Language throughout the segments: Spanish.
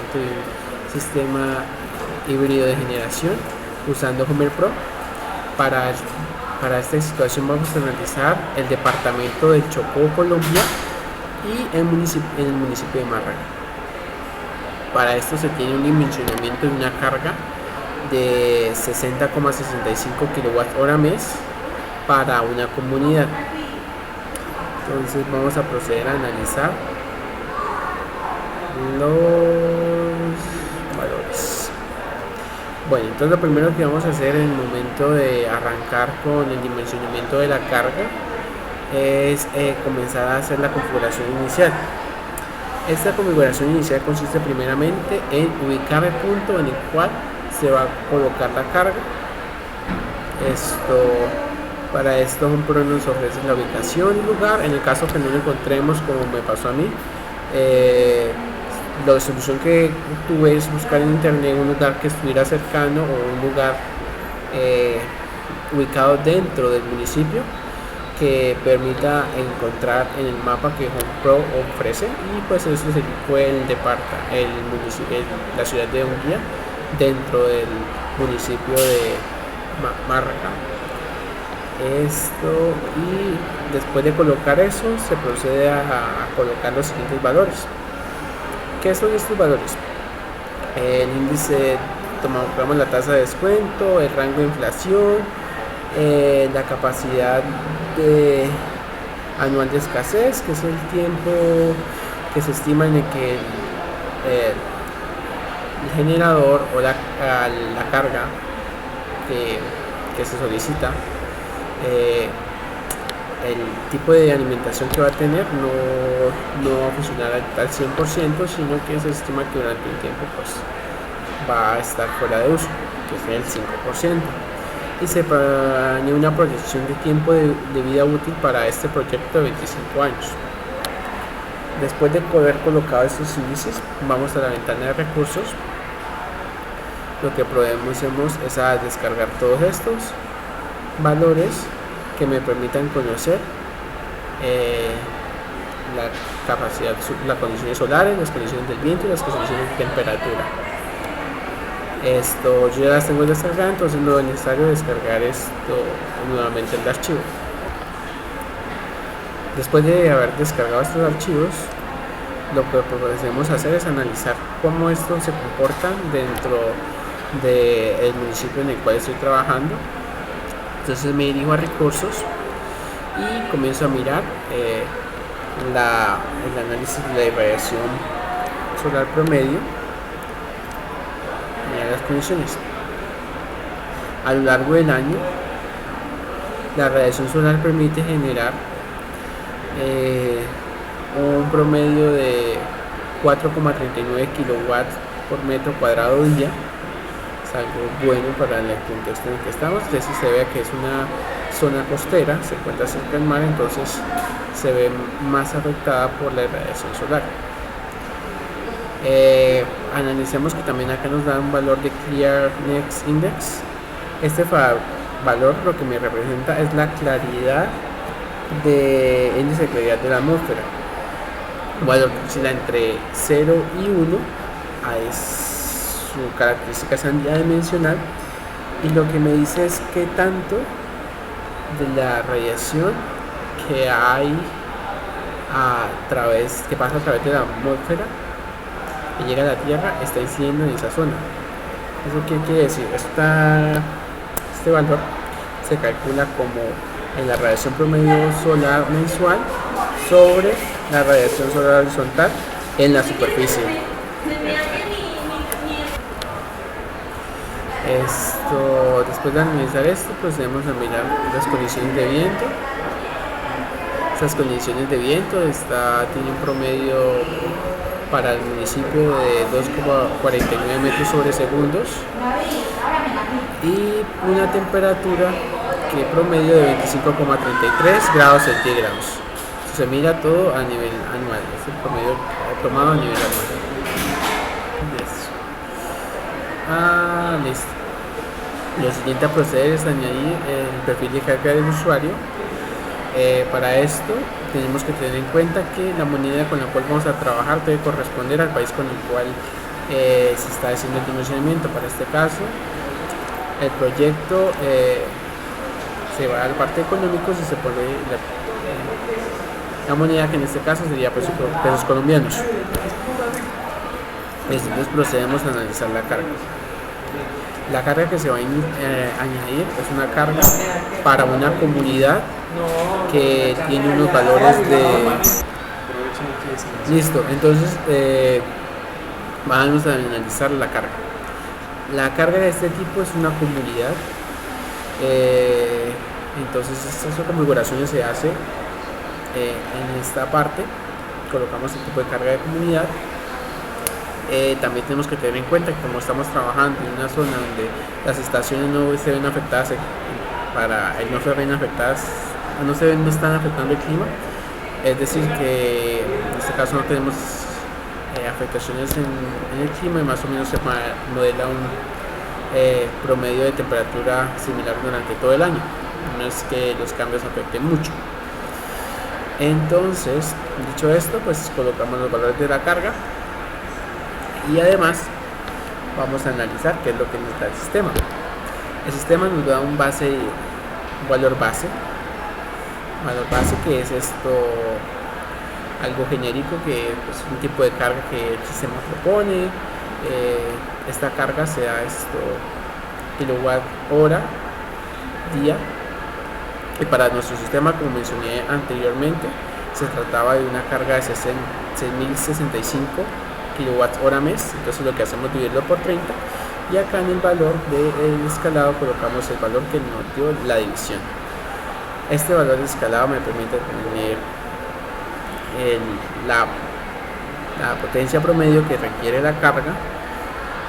dimensionamiento de un sistema híbrido de generación usando Homer Pro. Para esta situación vamos a analizar el departamento del Chocó, Colombia, y el municipio de Málaga. Para esto se tiene un dimensionamiento de una carga de 60,65 kWh mes para una comunidad. Entonces vamos a proceder a analizar los valores. Bueno, entonces lo primero que vamos a hacer en el momento de arrancar con el dimensionamiento de la carga es comenzar a hacer la configuración inicial. Esta configuración inicial consiste primeramente en ubicar el punto en el cual se va a colocar la carga. Para esto Homer nos ofrece la ubicación y lugar. En el caso que no lo encontremos, como me pasó a mí, la solución que tuve es buscar en internet un lugar que estuviera cercano o un lugar ubicado dentro del municipio que permita encontrar en el mapa que Homer Pro ofrece, y pues eso fue la ciudad de Hungría dentro del municipio de Málaga. Y después de colocar eso se procede a colocar los siguientes valores. ¿Qué son estos valores? El índice, tomamos la tasa de descuento, el rango de inflación, la capacidad anual de escasez, que es el tiempo que se estima en el que el generador o la carga que se solicita, el tipo de alimentación que va a tener no va a funcionar al 100%, sino que se estima que durante un tiempo pues va a estar fuera de uso, que es el 5%. Y se planea una proyección de tiempo de vida útil para este proyecto de 25 años. Después de haber colocado estos índices, vamos a la ventana de recursos. Lo que podemos es a descargar todos estos valores que me permitan conocer la capacidad, las condiciones solares, las condiciones del viento y las condiciones de temperatura. Yo ya las tengo descargadas, entonces no es necesario descargar nuevamente el archivo. Después de haber descargado estos archivos, lo que podemos hacer es analizar cómo estos se comportan dentro del municipio en el cual estoy trabajando. Entonces me dirijo a recursos y comienzo a mirar el análisis de la irradiación solar promedio. Mirar las condiciones. A lo largo del año, la radiación solar permite generar un promedio de 4,39 kilowatts por metro cuadrado día. Es algo bueno para el contexto en el que estamos. Entonces se ve que es una zona costera, se encuentra cerca del mar, entonces se ve más afectada por la irradiación solar. Analicemos que también acá nos da un valor de Clearness Index. Este valor lo que me representa es la claridad de índice de claridad de la atmósfera. Un valor que oscila entre 0 y 1 es su característica adimensional, y lo que me dice es qué tanto de la radiación que hay que pasa a través de la atmósfera que llega a la Tierra está incidiendo en esa zona. ¿Eso qué quiere decir? Este valor se calcula como en la radiación promedio solar mensual sobre la radiación solar horizontal en la superficie. Después de analizar esto, procedemos a mirar las condiciones de viento. Estas condiciones de viento tiene un promedio para el municipio de 2,49 metros sobre segundos y una temperatura que promedio de 25,33 grados centígrados. Se mira todo a nivel anual, es el promedio tomado a nivel anual. Listo. Lo siguiente a proceder es añadir el perfil de carga del usuario. Para esto tenemos que tener en cuenta que la moneda con la cual vamos a trabajar debe corresponder al país con el cual se está haciendo el dimensionamiento. Para este caso, el proyecto se va a la parte económica y se pone la moneda, que en este caso sería pesos colombianos. Entonces procedemos a analizar la carga. La carga que se va a añadir es una carga para una comunidad que tiene unos valores de... Listo, entonces vamos a analizar la carga. La carga de este tipo es una comunidad. Entonces estas configuraciones se hace en esta parte. Colocamos el tipo de carga de comunidad. También tenemos que tener en cuenta que como estamos trabajando en una zona donde las estaciones no se ven afectadas, no están afectando el clima, es decir que en este caso no tenemos afectaciones en el clima, y más o menos se modela un promedio de temperatura similar durante todo el año. No es que los cambios afecten mucho. Entonces, dicho esto, pues colocamos los valores de la carga. Y además vamos a analizar qué es lo que nos da el sistema. El sistema nos da un valor base que es algo genérico, que es un tipo de carga que el sistema propone. Esta carga se da kilowatt hora día, y para nuestro sistema, como mencioné anteriormente, se trataba de una carga de 6065 kilowatts hora mes. Entonces lo que hacemos es dividirlo por 30, y acá en el valor del escalado colocamos el valor que nos dio la división. Este valor de escalado me permite tener la potencia promedio que requiere la carga,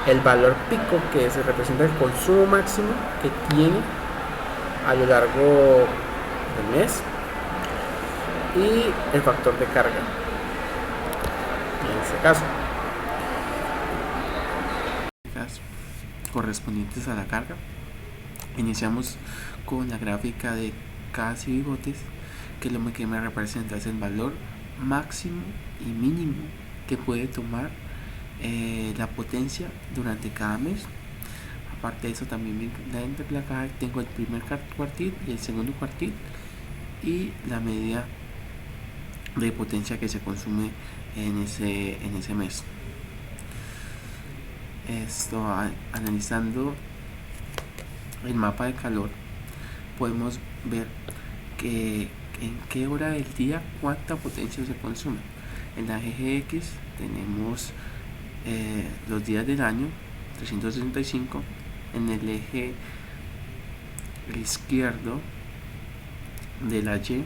el valor pico que se representa el consumo máximo que tiene a lo largo del mes, y el factor de carga en este caso correspondientes a la carga. Iniciamos con la gráfica de casas y bigotes, que lo que me representa es el valor máximo y mínimo que puede tomar la potencia durante cada mes. Aparte de eso, también dentro de la caja tengo el primer cuartil y el segundo cuartil, y la medida de potencia que se consume en ese mes. Analizando el mapa de calor, podemos ver que en qué hora del día cuánta potencia se consume. En la GGX tenemos los días del año 365. En el eje izquierdo de la Y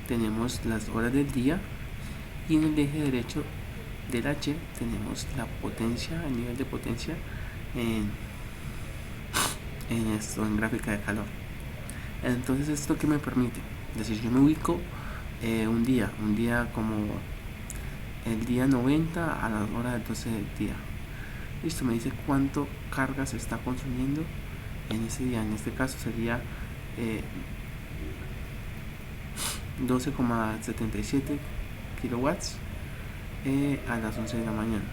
tenemos las horas del día, y en el eje derecho de la Y tenemos la potencia, el nivel de potencia en gráfica de calor. Entonces, ¿esto qué me permite? Es decir, yo me ubico un día como el día 90 a la hora del 12 del día. Listo, me dice cuánto carga se está consumiendo en ese día. En este caso sería 12,77 kilowatts a las 11 de la mañana.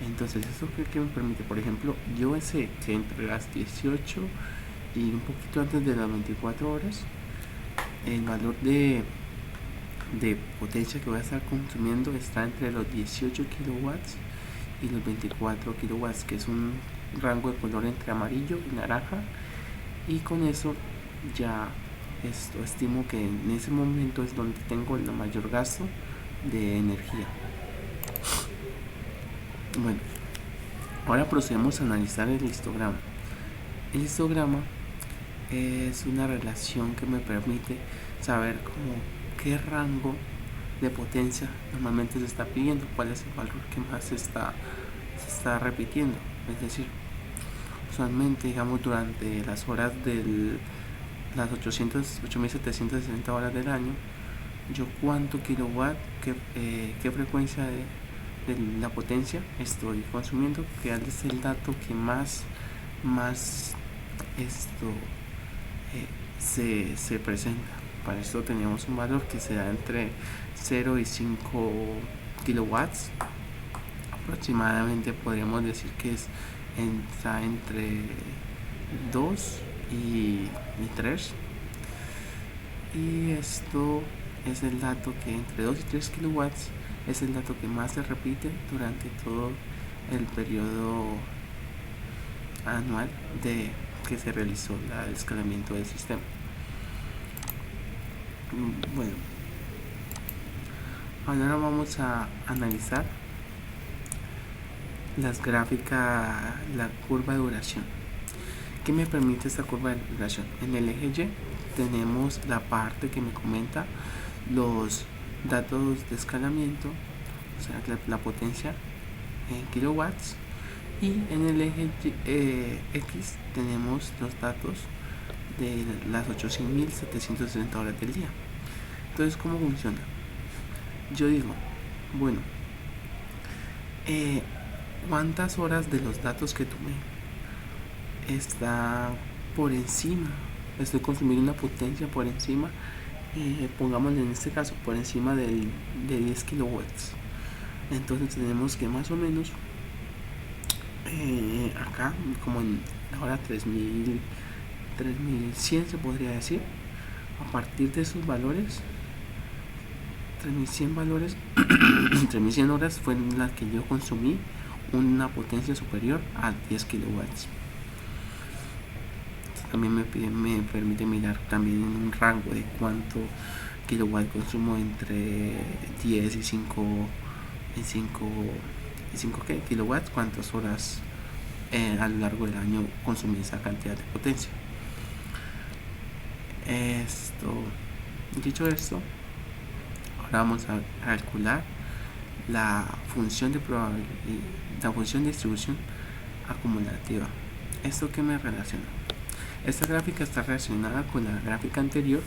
Entonces, ¿eso qué me permite? Por ejemplo, yo sé que entre las 18 y un poquito antes de las 24 horas, el valor de potencia que voy a estar consumiendo está entre los 18 kilowatts y los 24 kilowatts, que es un rango de color entre amarillo y naranja, y con eso ya estimo que en ese momento es donde tengo el mayor gasto de energía. Bueno, ahora procedemos a analizar el histograma. El histograma es una relación que me permite saber qué rango de potencia normalmente se está pidiendo, cuál es el valor que más se está repitiendo. Es decir, usualmente, digamos, durante las horas las 8.760 horas del año, yo cuánto kilowatt, qué frecuencia de la potencia estoy consumiendo, que es el dato que más se presenta. Para esto tenemos un valor que se da entre 0 y 5 kilowatts aproximadamente podríamos decir que está entre 2 y 3, y esto es el dato que entre 2 y 3 kilowatts es el dato que más se repite durante todo el periodo anual de que se realizó el escalamiento del sistema. Bueno, ahora vamos a analizar la curva de duración. ¿Qué me permite esta curva de duración? En el eje Y tenemos la parte que me comenta los datos de escalamiento, o sea, la potencia en kilowatts, y en el eje X tenemos los datos de las 8.760 horas del día. Entonces, ¿cómo funciona? Yo digo, bueno, ¿cuántas horas de los datos que tomé está por encima? Estoy consumiendo una potencia por encima, pongámosle en este caso, por encima de 10 kilowatts. Entonces tenemos que más o menos acá, como en la hora 3100 se podría decir, a partir de esos valores, 3100 valores, 3100 horas fue en las que yo consumí una potencia superior a 10 kilowatts. También me permite mirar también en un rango de cuánto kilowatt consumo entre 10 y 5 kilowatts, cuántas horas a lo largo del año consumí esa cantidad de potencia. Dicho esto, ahora vamos a calcular la función de distribución acumulativa. ¿Esto qué me relaciona? Esta gráfica está relacionada con la gráfica anterior,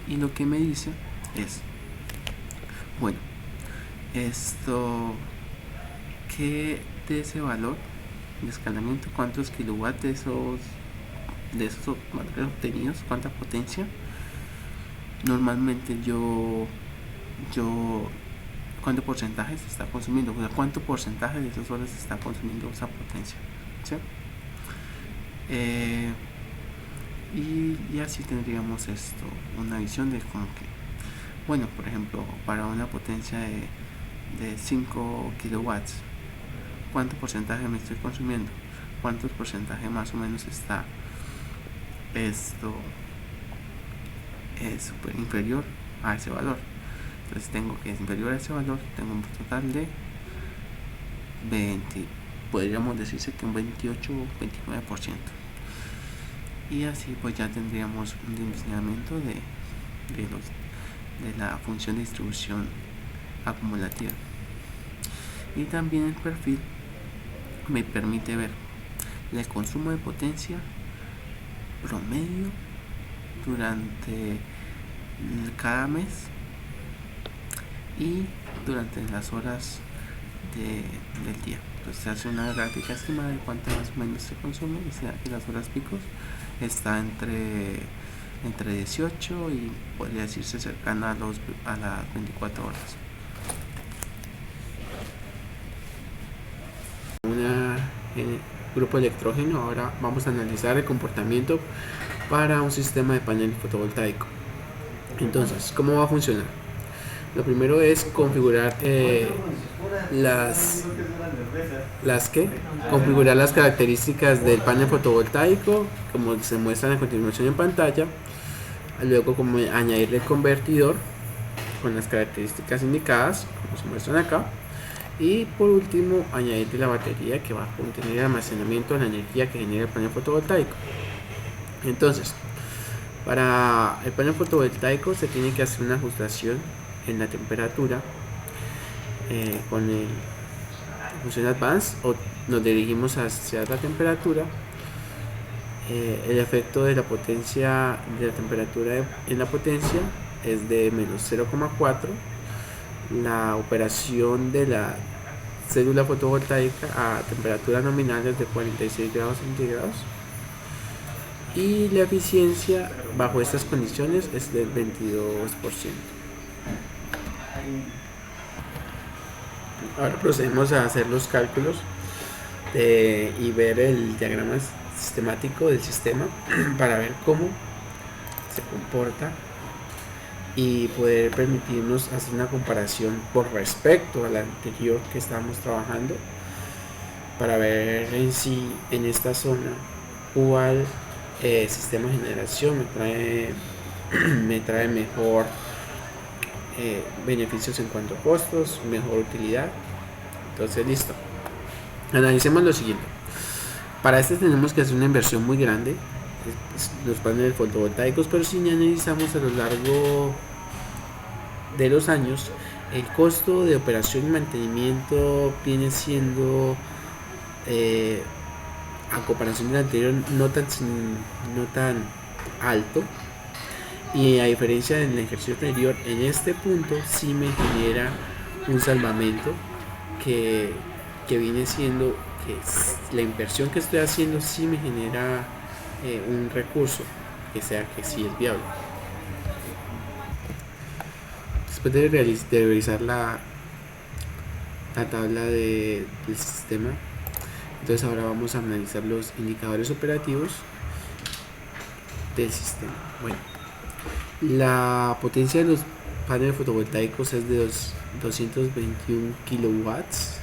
y lo que me dice es, bueno, que de ese valor de escalamiento, cuántos kilowatts de esos valores obtenidos, cuánta potencia, normalmente cuánto porcentaje se está consumiendo, o sea, cuánto porcentaje de esas horas se está consumiendo esa potencia, ¿sí? Y así tendríamos una visión de como que, bueno, por ejemplo, para una potencia de 5 kilowatts, ¿cuánto porcentaje me estoy consumiendo? ¿Cuánto porcentaje más o menos está super inferior a ese valor? Entonces tengo que es inferior a ese valor, tengo un total de 20, podríamos decirse que un 28 o 29%. Y así pues ya tendríamos un dimensionamiento de la función de distribución acumulativa. Y también el perfil me permite ver el consumo de potencia promedio durante cada mes y durante las horas del día. Entonces se hace una gráfica estimada de cuánto más o menos se consume, y las horas picos está entre 18 y podría decirse cercana a las 24 horas. Grupo electrógeno. Ahora vamos a analizar el comportamiento para un sistema de panel fotovoltaico. Entonces, ¿cómo va a funcionar? Lo primero es configurar configurar las características del panel fotovoltaico, como se muestran a continuación en pantalla. Luego, como añadirle el convertidor con las características indicadas, como se muestran acá. Y por último, añadirle la batería que va a contener el almacenamiento de la energía que genera el panel fotovoltaico. Entonces, para el panel fotovoltaico se tiene que hacer una ajustación en la temperatura con la función Advanced, o nos dirigimos hacia la temperatura. El efecto de la potencia de la temperatura en la potencia es de menos 0,4. La operación de la célula fotovoltaica a temperatura nominal es de 46 grados centígrados, y la eficiencia bajo estas condiciones es del 22%. Ahora procedemos a hacer los cálculos y ver el diagrama sistemático del sistema para ver cómo se comporta y poder permitirnos hacer una comparación por respecto a la anterior que estábamos trabajando, para ver en sí en esta zona cuál sistema de generación me trae mejor beneficios en cuanto a costos, mejor utilidad. Entonces listo, analicemos lo siguiente. Para este tenemos que hacer una inversión muy grande, los paneles fotovoltaicos, pero si analizamos a lo largo de los años, el costo de operación y mantenimiento viene siendo, a comparación del anterior, no tan alto, y a diferencia del ejercicio anterior, en este punto sí me genera un salvamento que viene siendo que la inversión que estoy haciendo sí me genera un recurso que sí es viable. Después de realizar la tabla del sistema, entonces ahora vamos a analizar los indicadores operativos del sistema. Bueno, la potencia de los paneles fotovoltaicos es de 221 kilowatts.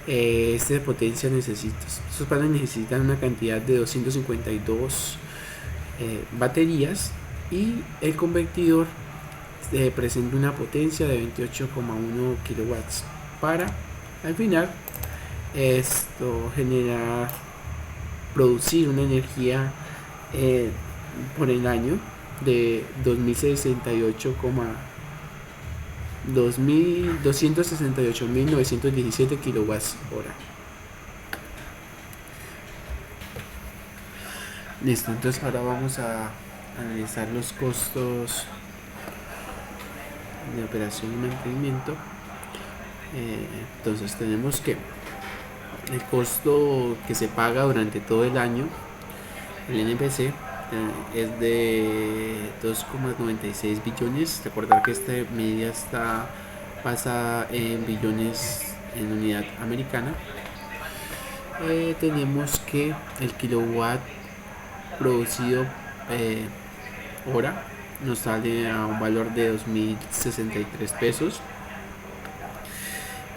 Esta potencia estos paneles necesitan una cantidad de 252 baterías, y el convertidor presenta una potencia de 28,1 kilowatts para al final producir una energía por el año de 268.917 kilowatts hora. Listo, entonces ahora vamos a analizar los costos de operación y mantenimiento. Entonces tenemos que el costo que se paga durante todo el año, el NPC, es de 2,96 billones. Recordar que esta medida está basada en billones en unidad americana. Tenemos que el kilowatt producido hora nos sale a un valor de 2.063 pesos,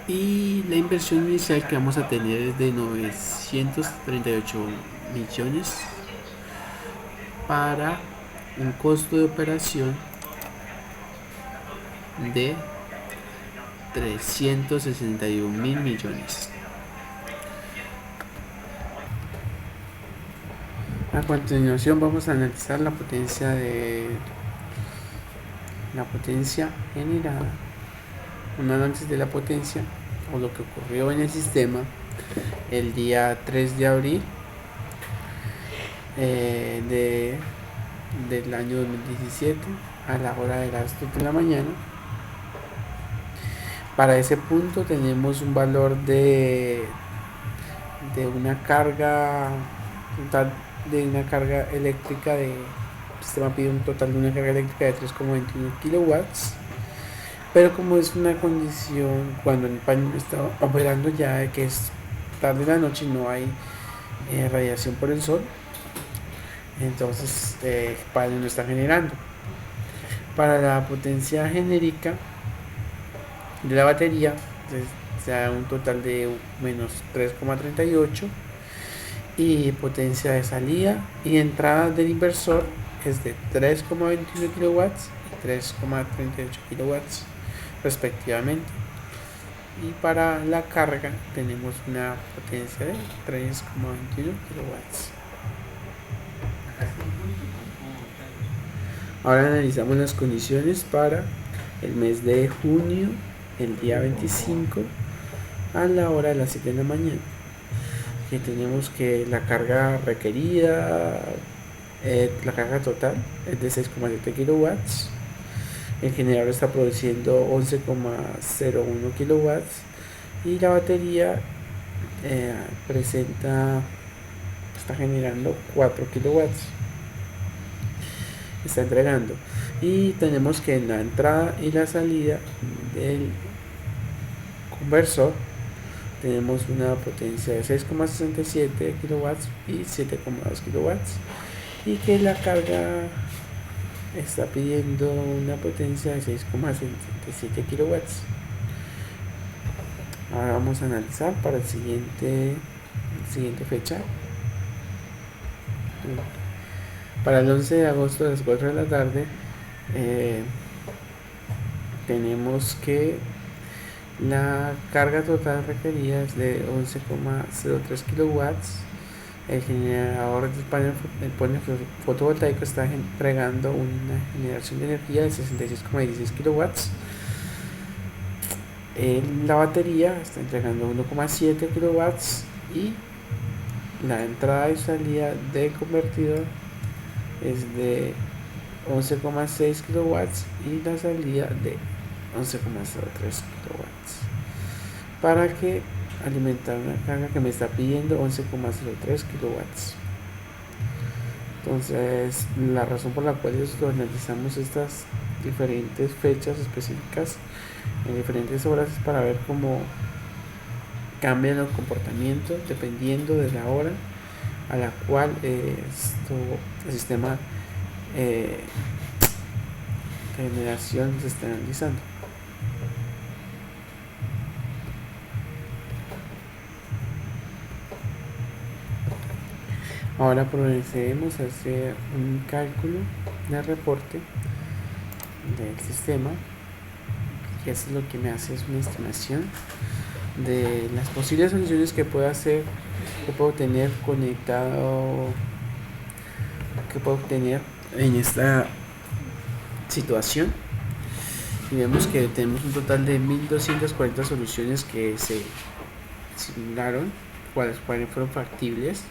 y la inversión inicial que vamos a tener es de 938 millones para un costo de operación de 361.000 millones. A continuación vamos a analizar la potencia generada, un análisis de la potencia o lo que ocurrió en el sistema el día 3 de abril del año 2017 a la hora de las 2 de la mañana. Para ese punto tenemos un valor de una carga total de una carga eléctrica el sistema pide un total de una carga eléctrica de 3,21 kilowatts, pero como es una condición cuando el panel está operando ya que es tarde de la noche y no hay radiación por el sol, entonces el panel no está generando. Para la potencia genérica de la batería se da un total de menos 3,38, y potencia de salida y entrada del inversor es de 3,21 kilowatts y 3,38 kilowatts respectivamente. Y para la carga tenemos una potencia de 3,21 kilowatts. Ahora analizamos las condiciones para el mes de junio, el día 25 a la hora de las 7 de la mañana. Que tenemos que la carga requerida, la carga total es de 6,7 kilowatts. El generador está produciendo 11,01 kilowatts, y la batería está generando 4 kilowatts, está entregando. Y tenemos que en la entrada y la salida del conversor tenemos una potencia de 6,67 kilowatts y 7,2 kilowatts, y que la carga está pidiendo una potencia de 6,67 kilowatts. Ahora vamos a analizar para la siguiente fecha. Para el 11 de agosto a las 4 de la tarde tenemos que la carga total requerida es de 11,03 kilowatts. El generador del panel fotovoltaico está entregando una generación de energía de 66,16 kilowatts. La batería está entregando 1,7 kilowatts y la entrada y salida del convertidor es de 11,6 kilowatts y la salida de 11,03 kilowatts para que alimentar una carga que me está pidiendo 11,03 kilowatts. Entonces, la razón por la cual analizamos estas diferentes fechas específicas en diferentes horas es para ver cómo cambian los comportamientos dependiendo de la hora a la cual el sistema de generación se está analizando. Ahora procedemos a hacer un cálculo de reporte del sistema, y eso es lo que me hace es una estimación de las posibles soluciones que puedo hacer, que puedo tener conectado, que puedo obtener en esta situación. Y vemos que tenemos un total de 1240 soluciones que se simularon, cuáles fueron factibles.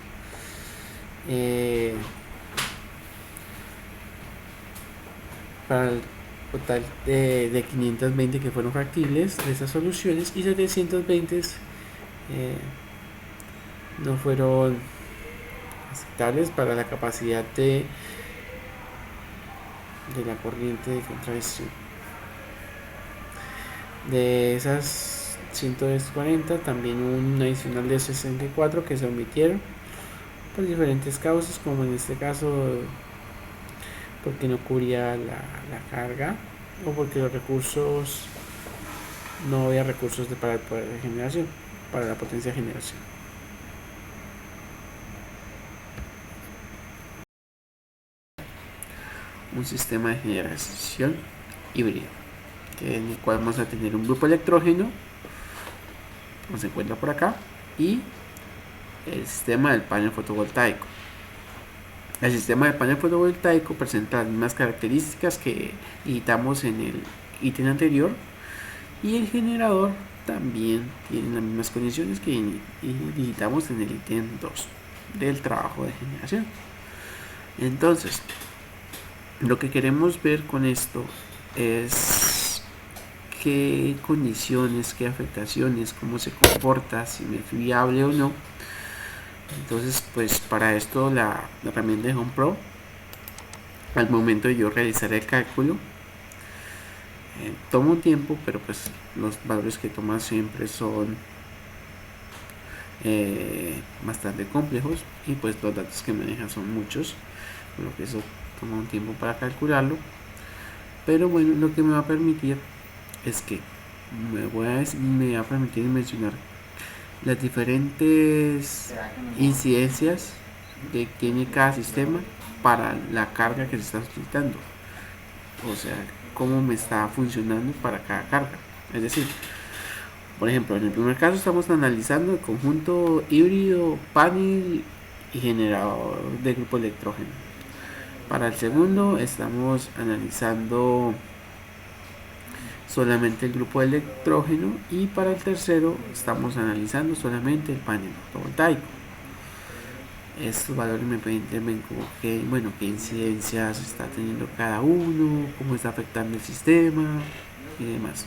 Para el total de 520 que fueron factibles de esas soluciones, y 720 no fueron aceptables para la capacidad de la corriente de contradicción. De esas 140 también un adicional de 64 que se omitieron por diferentes causas, como en este caso porque no cubría la carga, o porque los recursos, no había recursos para el poder de generación, para la potencia de generación. Un sistema de generación híbrido, en el cual vamos a tener un grupo electrógeno, como se encuentra por acá, y el sistema del panel fotovoltaico. El sistema del panel fotovoltaico presenta las mismas características que digitamos en el ítem anterior, y el generador también tiene las mismas condiciones que digitamos en el ítem 2 del trabajo de generación. Entonces, lo que queremos ver con esto es qué condiciones, qué afectaciones, cómo se comporta, si me es viable o no. Entonces, pues para esto la herramienta de Home Pro, al momento de yo realizar el cálculo, toma un tiempo, pero pues los valores que toma siempre son bastante complejos, y pues los datos que maneja son muchos, por lo que eso toma un tiempo para calcularlo. Pero bueno, lo que me va a permitir es que me va a permitir mencionar las diferentes incidencias que tiene cada sistema para la carga que se está solicitando, o sea, cómo me está funcionando para cada carga. Es decir, por ejemplo, en el primer caso estamos analizando el conjunto híbrido, panel y generador de grupo electrógeno. Para el segundo estamos analizando solamente el grupo electrógeno, y para el tercero estamos analizando solamente el panel fotovoltaico. Estos valores me permiten ver qué incidencias está teniendo cada uno, cómo está afectando el sistema y demás.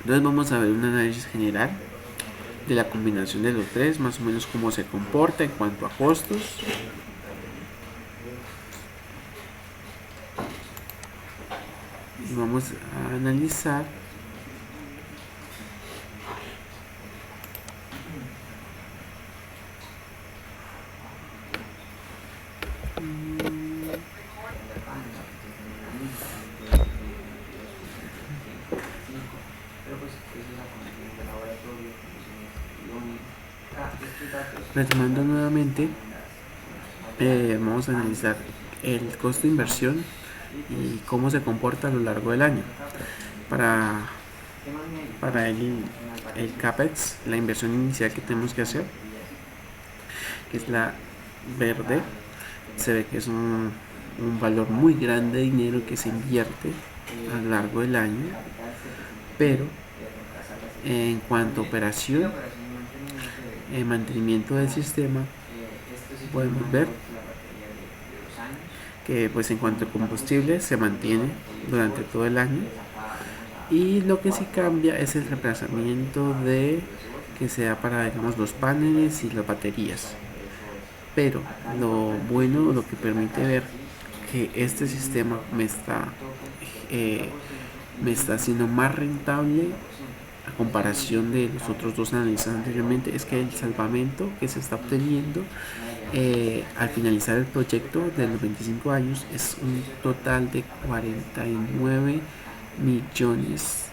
Entonces vamos a ver un análisis general de la combinación de los tres, más o menos cómo se comporta en cuanto a costos. Y vamos a analizar Retomando nuevamente, vamos a analizar el costo de inversión y cómo se comporta a lo largo del año. Para el CAPEX, la inversión inicial que tenemos que hacer, que es la verde, se ve que es un valor muy grande de dinero que se invierte a lo largo del año, pero en cuanto a operación, mantenimiento del sistema, podemos ver que pues en cuanto a combustible se mantiene durante todo el año, y lo que sí cambia es el reemplazamiento de que sea para, digamos, los paneles y las baterías. Pero lo bueno, lo que permite ver que este sistema me está haciendo más rentable a comparación de los otros dos analizados anteriormente, es que el salvamento que se está obteniendo al finalizar el proyecto de los 25 años es un total de 49 millones,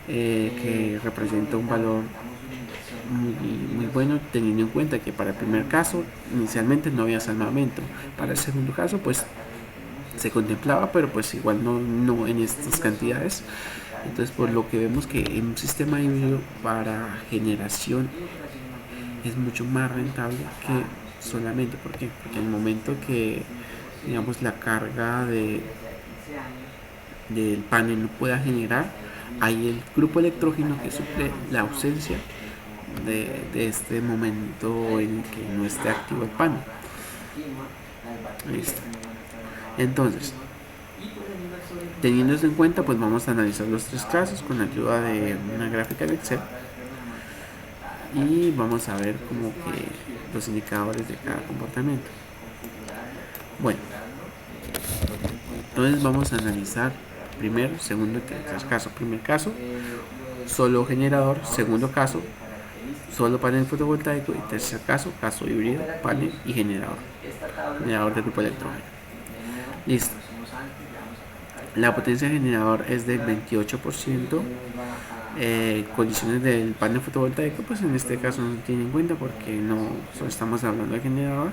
que representa un valor muy bueno, teniendo en cuenta que para el primer caso inicialmente no había salvamento. Para el segundo caso pues se contemplaba, pero pues igual no en estas cantidades. Entonces, por lo que vemos que en un sistema híbrido para generación es mucho más rentable que solamente, ¿por qué? Porque en el momento que, digamos, la carga del panel no pueda generar, hay el grupo electrógeno que suple la ausencia de este momento en que no esté activo el panel. Listo. Entonces, teniendo esto en cuenta, pues vamos a analizar los tres casos con la ayuda de una gráfica de Excel, y vamos a ver como que los indicadores de cada comportamiento. Bueno, entonces vamos a analizar primero, segundo y tercer caso. Primer caso, solo generador. Segundo caso, solo panel fotovoltaico. Y tercer caso, caso híbrido, panel y generador de grupo electrógeno. Listo. La potencia del generador es del 28%. Condiciones del panel fotovoltaico, pues en este caso no se tiene en cuenta porque no solo estamos hablando de generador,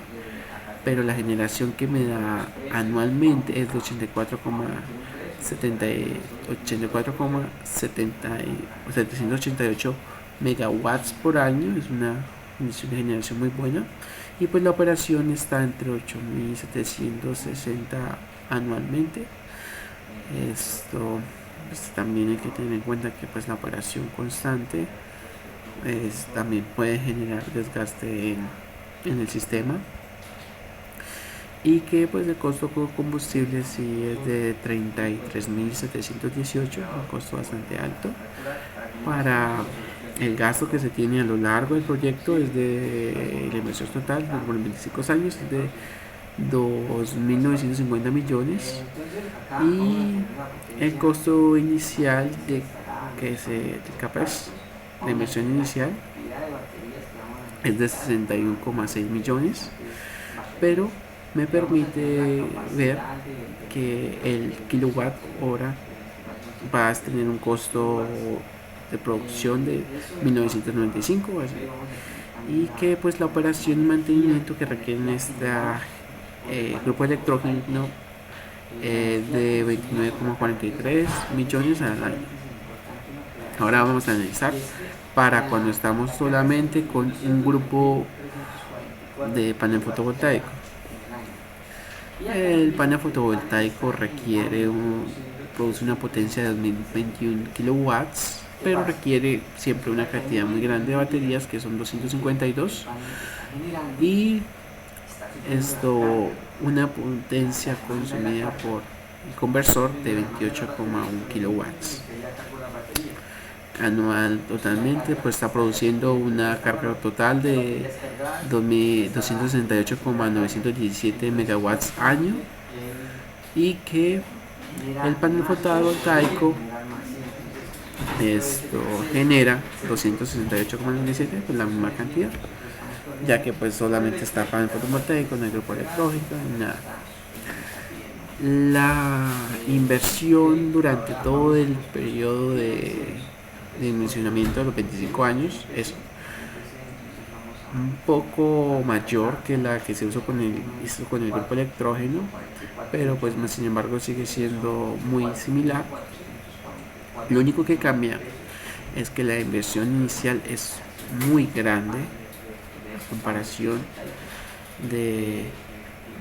pero la generación que me da anualmente es de 788 megawatts por año. Es una condición de generación muy buena, y pues la operación está entre 8.760 anualmente. Esto pues también hay que tener en cuenta que pues la operación constante también puede generar desgaste en el sistema, y que pues el costo de combustible sí es de 33.718, un costo bastante alto. Para el gasto que se tiene a lo largo del proyecto, es de la inversión total por 25 años, es de 2.950 millones, y el costo inicial de CAPEX, de inversión inicial, es de 61,6 millones, pero me permite ver que el kilowatt hora va a tener un costo de producción de 1995, y que pues la operación y mantenimiento que requieren este grupo electrógeno de 29,43 millones al año. Ahora vamos a analizar para cuando estamos solamente con un grupo de panel fotovoltaico. El panel fotovoltaico produce una potencia de 2021 kilowatts, pero requiere siempre una cantidad muy grande de baterías, que son 252, y una potencia consumida por el conversor de 28,1 kilowatts anual. Totalmente pues está produciendo una carga total de 268,917 megawatts año, y que el panel fotovoltaico genera 268,97, pues la misma cantidad, ya que pues solamente está panel fotovoltaico, no hay grupo electrógeno ni nada. La inversión durante todo el periodo de dimensionamiento de los 25 años es un poco mayor que la que se hizo con el grupo electrógeno, pero pues sin embargo sigue siendo muy similar. Lo único que cambia es que la inversión inicial es muy grande a comparación de,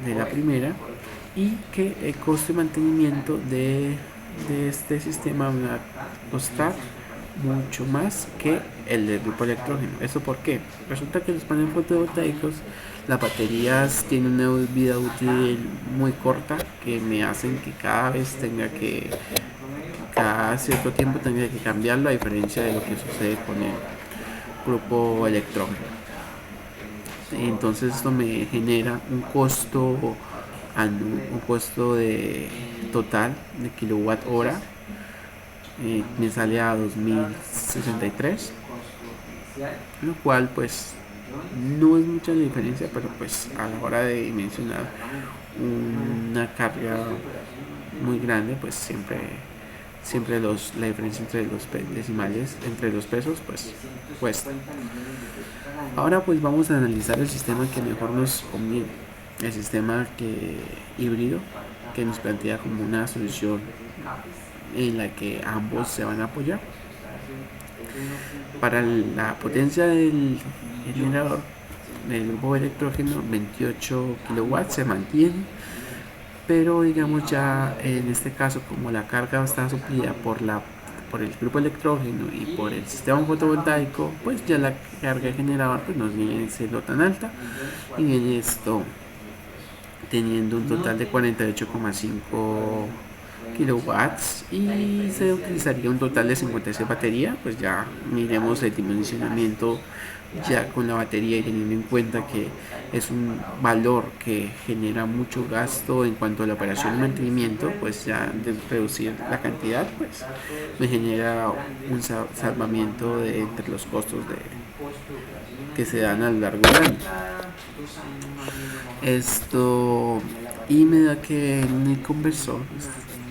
de la primera, y que el coste de mantenimiento de este sistema va a costar mucho más que el del grupo electrógeno. ¿Eso por qué? Resulta que los paneles fotovoltaicos, las baterías tienen una vida útil muy corta, que me hacen que cada cierto tiempo tenga que cambiarlo, a diferencia de lo que sucede con el grupo electrógeno. Entonces esto me genera un costo de total de kilowatt hora, me sale a 2063, lo cual pues no es mucha la diferencia, pero pues a la hora de dimensionar una carga muy grande, pues siempre la diferencia entre los decimales, entre los pesos, pues cuesta. Ahora pues vamos a analizar el sistema que mejor nos conviene, el sistema híbrido, que nos plantea como una solución en la que ambos se van a apoyar. Para la potencia del generador del grupo electrógeno, 28 kilowatts se mantiene, pero digamos ya en este caso, como la carga está suplida por el grupo electrógeno y por el sistema fotovoltaico, pues ya la carga de generador pues no viene siendo tan alta, y viene esto teniendo un total de 48,5 kilowatts, y se utilizaría un total de 56 baterías. Pues ya miremos el dimensionamiento ya con la batería, y teniendo en cuenta que es un valor que genera mucho gasto en cuanto a la operación y mantenimiento, pues ya de reducir la cantidad pues me genera un salvamiento entre los costos que se dan a lo largo del año. Y me da que en el conversor,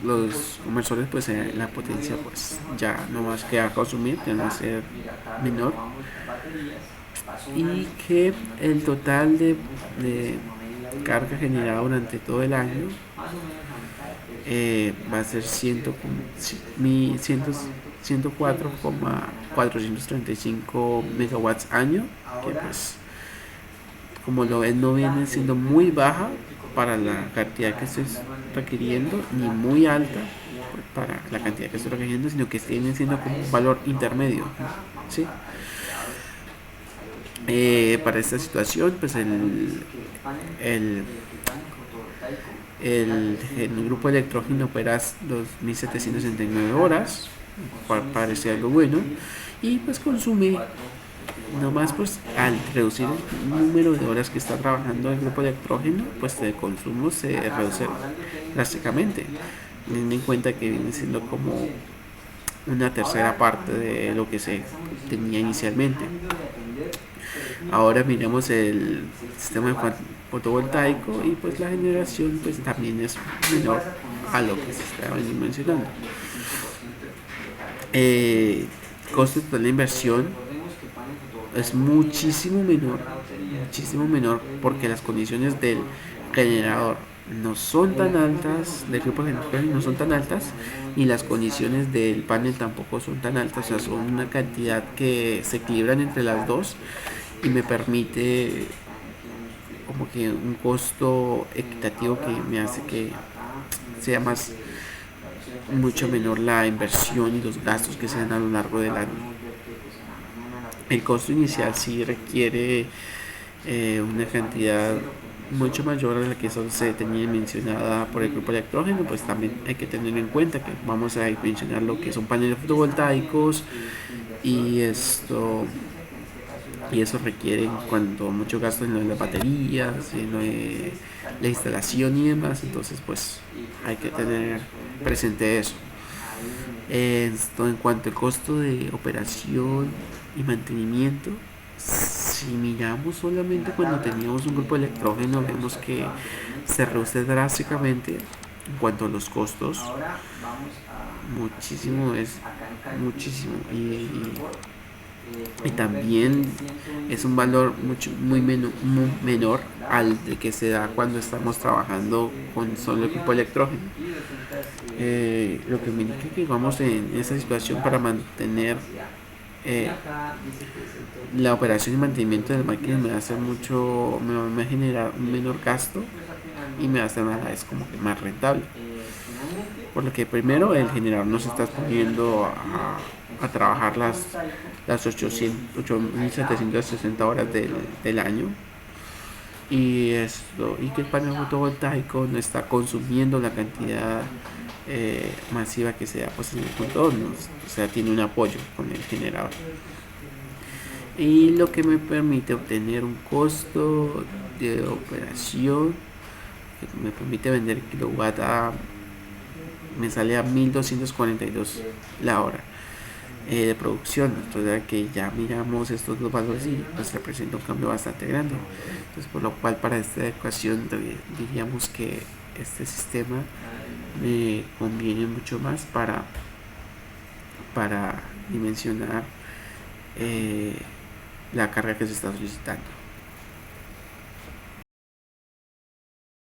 los conversores pues la potencia pues ya no más que a consumir, ya no va a ser menor, y que el total de carga generada durante todo el año va a ser 104,435 megawatts año, que pues como lo ven no viene siendo muy baja para la cantidad que estoy requiriendo, ni muy alta para la cantidad que estoy requiriendo, sino que viene siendo como un valor intermedio, ¿sí? Para esta situación pues el grupo electrógeno opera 2.769 horas, parece algo bueno, y pues consume nomás, pues al reducir el número de horas que está trabajando el grupo electrógeno, pues el consumo se reduce drásticamente, teniendo en cuenta que viene siendo como una tercera parte de lo que se tenía inicialmente. Ahora miremos el sistema fotovoltaico, y pues la generación pues también es menor a lo que se estaba mencionando. Costo total de inversión es muchísimo menor, porque las condiciones del generador no son tan altas, del grupo generador no son tan altas, y las condiciones del panel tampoco son tan altas. O sea, son una cantidad que se equilibran entre las dos, y me permite como que un costo equitativo que me hace que sea mucho menor la inversión y los gastos que se dan a lo largo del año. El costo inicial sí requiere una cantidad mucho mayor a la que se tenía mencionada por el grupo electrógeno. Pues también hay que tener en cuenta que vamos a mencionar lo que son paneles fotovoltaicos, y eso requiere cuando mucho gasto en las baterías, en la instalación y demás. Entonces pues hay que tener presente eso. Esto en cuanto al costo de operación y mantenimiento, si miramos solamente cuando teníamos un grupo electrógeno, vemos que se reduce drásticamente en cuanto a los costos, muchísimo, y y también es un valor muy menor al de que se da cuando estamos trabajando con solo equipo electrógeno. Lo que me indica que vamos en esa situación para mantener eh, la operación y mantenimiento del máquina me va a hacer me va a generar un menor gasto y me va a hacer a la vez como que más rentable. Por lo que primero el generador nos está poniendo a trabajar las 8.760 horas del año, y que el panel fotovoltaico no está consumiendo la cantidad masiva que se da pues en el contorno, o sea, tiene un apoyo con el generador, y lo que me permite obtener un costo de operación que me permite vender kilowatt me sale a 1.242 la hora de producción. Entonces que ya miramos estos dos valores y pues representa un cambio bastante grande. Entonces, por lo cual para esta ecuación diríamos que este sistema me conviene mucho más para dimensionar la carga que se está solicitando.